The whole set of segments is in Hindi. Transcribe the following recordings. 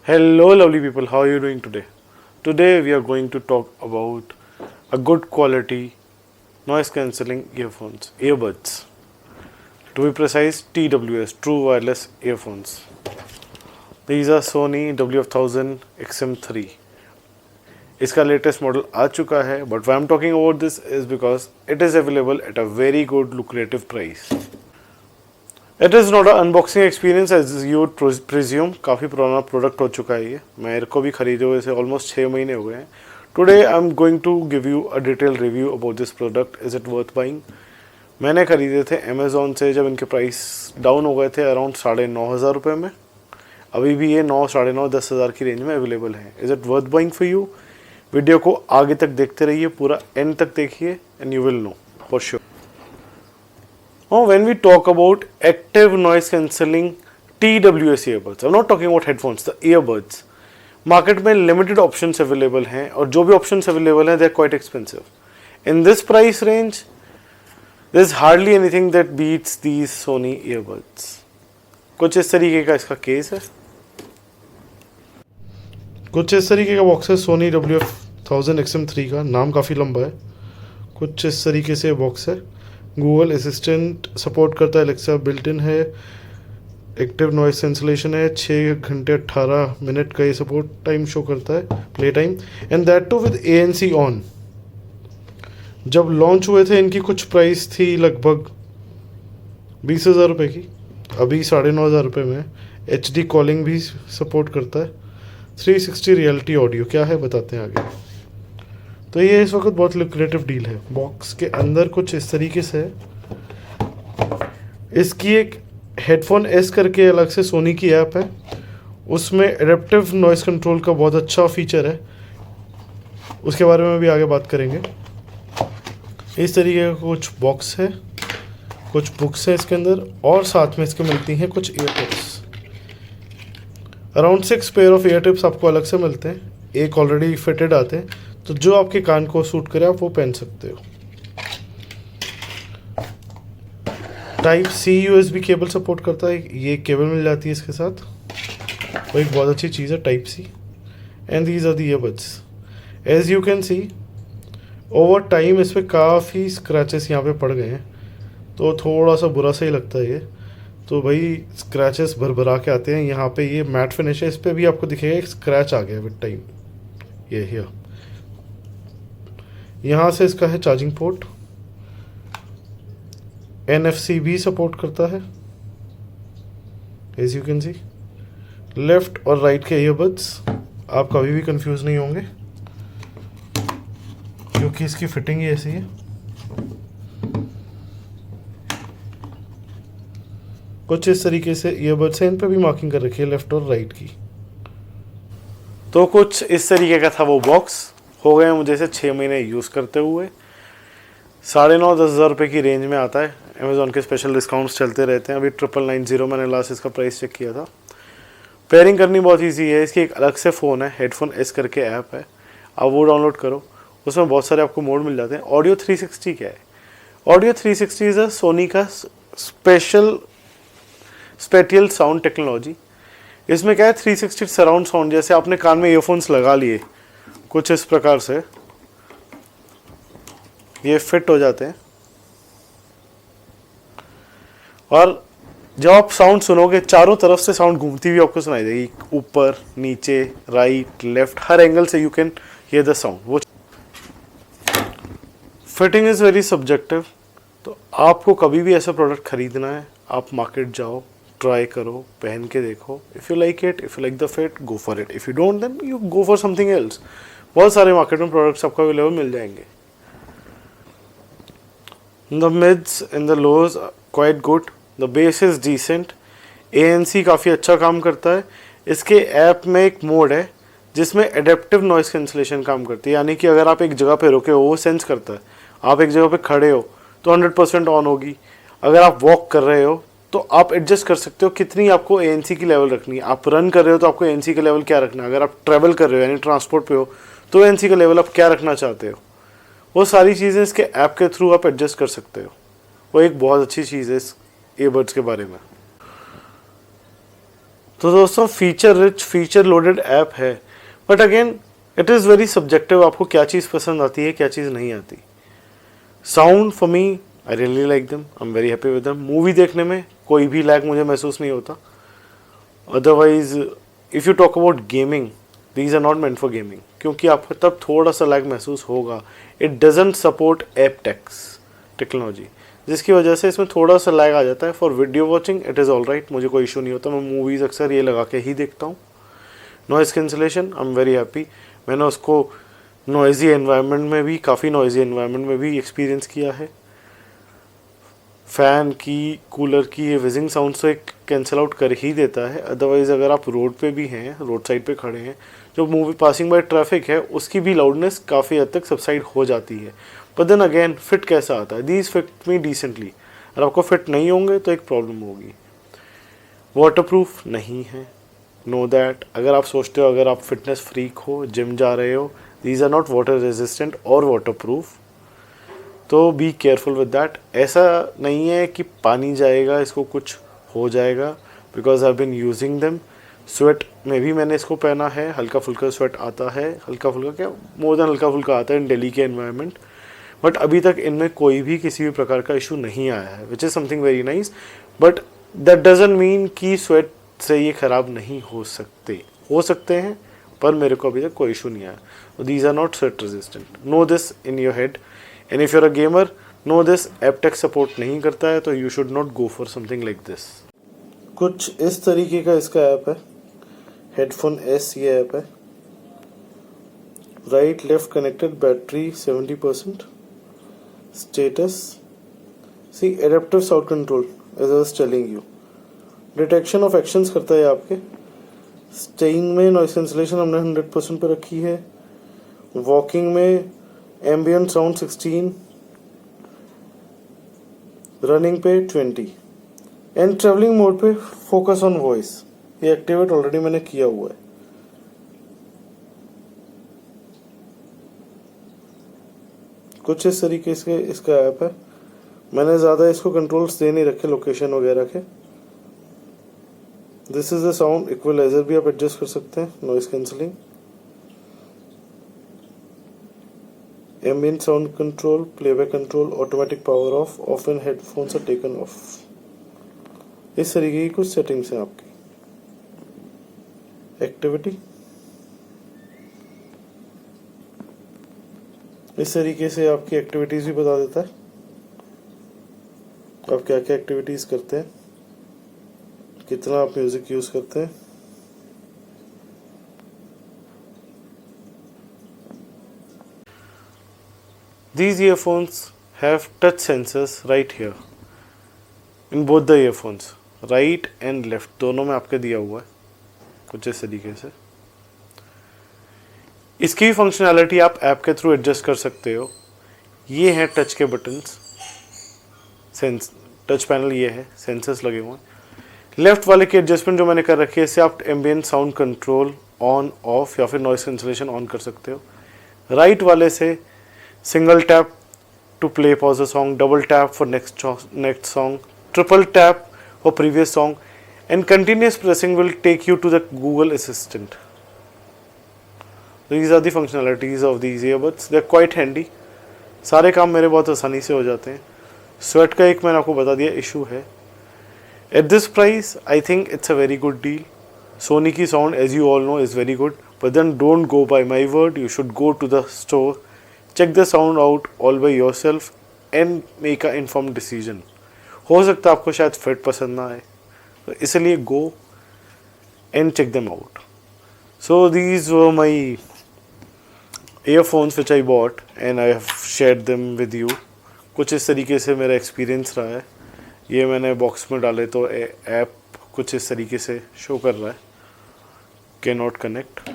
Hello, lovely people. How are you doing today? Today, we are going to talk about a good quality noise cancelling earphones, earbuds. To be precise, TWS, True Wireless Earphones. These are Sony WF1000 XM3. इसका लेटेस्ट मॉडल आ चुका है, but why I am talking about this is because it is available at a very good lucrative price. It is not a unboxing experience as you presume. काफ़ी पुराना प्रोडक्ट हो चुका है ये. मेरे को भी खरीदे हुए इसे ऑलमोस्ट 6 महीने हो गए हैं. Today I am going to give you a detail review about this product. Is it worth buying. मैंने खरीदे थे अमेज़ॉन से जब इनके प्राइस डाउन हो गए थे अराउंड 9,500 रुपये में. अभी भी ये 9, 9,500, 10,000 की रेंज में अवेलेबल है. Is it worth buying for you? Video को आगे तक देखते रहिए, पूरा एंड तक देखिए and you will know for sure. Now, when we talk about active noise cancelling TWS earbuds, I'm not talking about headphones, the earbuds. Market में लिमिटेड ऑप्शंस अवेलेबल हैं और जो भी ऑप्शंस अवेलेबल हैं they are quite expensive. In this price range there is hardly anything that beats these Sony earbuds. कुछ इस तरीके का इसका केस है. कुछ इस तरीके का बॉक्स है सोनी WF1000 XM3 का. नाम काफ़ी लंबा है. कुछ इस तरीके से बॉक्स है. गूगल असिस्टेंट सपोर्ट करता है, एलेक्सा बिल्ट इन है, एक्टिव नॉइस कैंसलेशन है, 6 घंटे 18 मिनट का ये सपोर्ट टाइम शो करता है, play time, and that too with ANC on. जब लॉन्च हुए थे इनकी कुछ प्राइस थी लगभग 20,000 रुपये की. अभी 9,500 रुपये में. HD कॉलिंग भी सपोर्ट करता है. 360 रियलिटी ऑडियो क्या है बताते हैं आगे. तो ये इस वक्त बहुत लुक्रेटिव डील है. बॉक्स के अंदर कुछ इस तरीके से है. इसकी एक हेडफोन एस करके अलग से सोनी की ऐप है. उसमें एडेप्टिव नॉइस कंट्रोल का बहुत अच्छा फीचर है. उसके बारे में भी आगे बात करेंगे. इस तरीके का कुछ बॉक्स है, कुछ बुक्स है इसके अंदर, और साथ में इसके मिलती हैं कुछ year tips. Around 6 pair of year tips आपको अलग से मिलते हैं. एक ऑलरेडी फिटेड आते हैं, तो जो आपके कान को सूट करे आप वो पहन सकते हो. Type-C USB केबल सपोर्ट करता है. ये केबल मिल जाती है इसके साथ, वो एक बहुत अच्छी चीज़ है. Type-C and these are the earbuds. As you can see over time इस पर काफ़ी स्क्रैचेस यहाँ पे पड़ गए हैं, तो थोड़ा सा बुरा सा ही लगता है ये. तो भाई स्क्रैचेस भर भरा के आते हैं. यहाँ पे ये मैट फिनिश है, इस पर भी आपको दिखेगा एक स्क्रैच आ गया विद टाइम. ये हियर. यहाँ से इसका है चार्जिंग पोर्ट. NFC भी सपोर्ट करता है as you can see. Left और राइट के ईयरबड्स. आप कभी भी कंफ्यूज नहीं होंगे क्योंकि इसकी फिटिंग ही ऐसी है. कुछ इस तरीके से ईयरबड्स हैं. इन पे भी मार्किंग कर रखी है लेफ्ट और राइट की. तो कुछ इस तरीके का था वो बॉक्स. हो गए मुझे इसे 6 महीने यूज़ करते हुए. 9,500 10,000 रुपये की रेंज में आता है. अमेज़ॉन के स्पेशल डिस्काउंट्स चलते रहते हैं. अभी 9,990 मैंने लास्ट इसका प्राइस चेक किया था. पेयरिंग करनी बहुत ईजी है. इसकी एक अलग से फ़ोन है, हेडफोन एस करके ऐप है, आप वो डाउनलोड करो. उसमें बहुत सारे आपको मोड मिल जाते हैं. ऑडियो 360 क्या है? ऑडियो 360 इज़ अ सोनी का स्पेटियल साउंड टेक्नोलॉजी. इसमें क्या है, 360 सराउंड साउंड. जैसे आपने कान में ईयरफोन्स लगा लिए कुछ इस प्रकार से, ये फिट हो जाते हैं, और जब आप साउंड सुनोगे चारों तरफ से साउंड घूमती हुई आपको सुनाई देगी. ऊपर, नीचे, राइट, लेफ्ट, हर एंगल से you can hear the sound. वो फिटिंग इज़ वेरी सब्जेक्टिव. तो आपको कभी भी ऐसा प्रोडक्ट खरीदना है, आप मार्केट जाओ, ट्राई करो, पहन के देखो. If you like it, if you like the fit, go for it. If you don't, then you go for something else. बहुत सारे मार्केट में प्रोडक्ट्स आपको अवेलेबल मिल जाएंगे. The mids and the lows quite good. The bass is decent. ANC काफ़ी अच्छा काम करता है. इसके ऐप में एक मोड है जिसमें एडेप्टिव नॉइस कैंसलेशन काम करती है. यानी कि अगर आप एक जगह पे रुके हो वो सेंस करता है. आप एक जगह पे खड़े हो तो 100% ऑन होगी. अगर आप वॉक कर रहे हो तो आप एडजस्ट कर सकते हो कितनी आपको ANC की लेवल रखनी है. आप रन कर रहे हो तो आपको ANC का लेवल क्या रखना है. अगर आप ट्रैवल कर रहे हो यानी ट्रांसपोर्ट पे हो तो ANC का लेवल आप क्या रखना चाहते हो. वो सारी चीज़ें इसके ऐप के थ्रू आप एडजस्ट कर सकते हो. वो एक बहुत अच्छी चीज़ है इस ईयरबड्स के बारे में. तो दोस्तों feature rich feature loaded app है, but again it is very subjective, आपको क्या चीज़ पसंद आती है क्या चीज़ नहीं आती। Sound for me I really like them, I am very happy with them. Movie देखने में कोई भी लैग मुझे महसूस नहीं होता। Otherwise if you talk about gaming, these are not meant for gaming, क्योंकि आपको तब थोड़ा सा लैग महसूस होगा। It doesn't support app technology, जिसकी वजह से इसमें थोड़ा सा लैग आ जाता है। For video watching it is all right, मुझे कोई इशू नहीं होता, मैं मूवीज़ अक्सर ये लगा के ही देखता हूँ। Noise cancellation I am very happy, मैंने उसको नॉइज़ी एनवायरनमेंट में भी, काफ़ी नॉइज़ी एनवायरनमेंट में भी एक्सपीरियंस किया है। फ़ैन की, कूलर की ये विजिंग साउंड से कैंसिल आउट कर ही देता है। अदरवाइज़ अगर आप रोड पे भी हैं, रोड साइड पे खड़े हैं, जो मूवी पासिंग बाय ट्रैफिक है उसकी भी लाउडनेस काफ़ी हद तक सबसाइड हो जाती है। बट देन अगेन फिट कैसा आता है, दीज फिट मी डिसेंटली। अगर आपको फिट नहीं होंगे तो एक प्रॉब्लम होगी। वाटरप्रूफ नहीं है, नो दैट। अगर आप सोचते हो अगर आप फिटनेस फ्रीक हो, जिम जा रहे हो, these are not water resistant और वाटरप्रूफ, तो बी केयरफुल विद दैट। ऐसा नहीं है कि पानी जाएगा इसको कुछ हो जाएगा, because I been using them. Sweat में भी मैंने इसको पहना है, हल्का फुल्का स्वेट आता है, हल्का फुल्का क्या, मोर देन हल्का फुल्का आता है इन दिल्ली के एनवायरनमेंट। बट अभी तक इनमें कोई भी किसी भी प्रकार का इशू नहीं आया है, which is something very nice. But that doesn't mean कि स्वेट से ये ख़राब नहीं हो सकते हैं, पर मेरे को अभी तक कोई इशू नहीं आया। These are not sweat resistant, know this in your head. And if you're a gamer, know this. AptX support नहीं करता है तो you should not go for something like this. कुछ इस तरीके का इसका ऐप है, हेडफोन एस ये ऐप है। Right left connected, battery 70%, status, see adaptive sound control as I was telling you, detection of actions करता है आपके। स्टेइंग में नॉइस कैंसिलेशन हमने 100% पे रखी है। वॉकिंग में एम्बियंट साउंड 16, रनिंग पे 20, एंड ट्रेवलिंग मोड पे फोकस ऑन वॉइस, ये एक्टिवेट ऑलरेडी मैंने किया हुआ है। कुछ इस तरीके से इसका ऐप है। मैंने ज़्यादा इसको कंट्रोल्स दे नहीं रखे लोकेशन वगैरह के। This is the sound equaliser भी आप एडजस्ट कर सकते हैं, noise cancelling, ambient sound control, playback control, automatic power off, off and headphones are taken off. इस तरीके की कुछ सेटिंग्स हैं आपकी। एक्टिविटी इस तरीके से आपकी एक्टिविटीज भी बता देता है, आप क्या क्या एक्टिविटीज करते हैं, कितना आप म्यूजिक यूज करते हैं। These earphones have touch sensors right here in both the earphones, right and left, दोनों में आपके दिया हुआ है कुछ इस तरीके से। इसकी भी फंक्शनैलिटी आप ऐप के थ्रू एडजस्ट कर सकते हो। ये हैं टच के बटन्स, टच पैनल ये है, सेंसर्स लगे हुए हैं। लेफ्ट वाले की एडजस्टमेंट जो मैंने कर रखी है, इससे आप ambient sound control on off या फिर नॉइस कैंसिलेशन ऑन कर सकते हो। राइट वाले से single tap to play pause a song, double tap for next song, triple tap for previous song, and continuous pressing will take you to the Google assistant. These are the functionalities of these earbuds. They are quite handy. सारे काम मेरे बहुत आसानी से हो जाते हैं। स्वेट का एक मैंने आपको बता दिया इशू है। At this price I think it's a very good deal. Sony की sound as you all know is very good, but then don't go by my word, you should go to the store, check the sound out all by yourself and make a inform decision. हो सकता है आपको शायद फिट पसंद ना आए, तो इसलिए go and check them out. So these were my earphones which I bought and I have shared them with you। कुछ इस तरीके से मेरा एक्सपीरियंस रहा है। ये मैंने बॉक्स में डाले तो ऐप कुछ इस तरीके से शो कर रहा है, कैन नॉट कनेक्ट।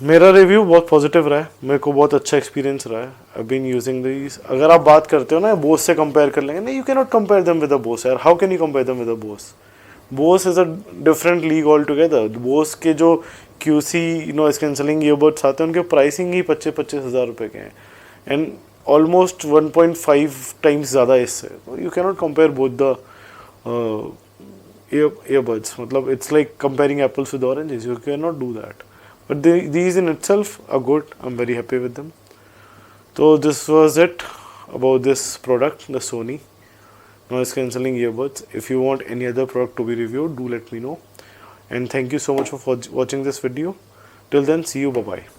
मेरा रिव्यू बहुत पॉजिटिव रहा है, मेरे को बहुत अच्छा एक्सपीरियंस रहा है। I been using this. अगर आप बात करते हो ना बोस से कंपेयर कर लेंगे, नहीं you can not compare them with a Bose यार, how can you compare them with a Bose. Bose is a different league all together. Bose के जो QC नॉइस कैंसलिंग ईयरबड्स आते हैं उनके प्राइसिंग ही 25-25 हज़ार रुपये के हैं, एंड ऑलमोस्ट 1.5 टाइम्स ज़्यादा इससे। You can not compare both the earbuds. मतलब it's like comparing apples with oranges. You cannot do that. But these in itself are good. I'm very happy with them. So this was it about this product, the Sony noise cancelling earbuds. If you want any other product to be reviewed, do let me know. And thank you so much for watching this video. Till then, see you. Bye bye.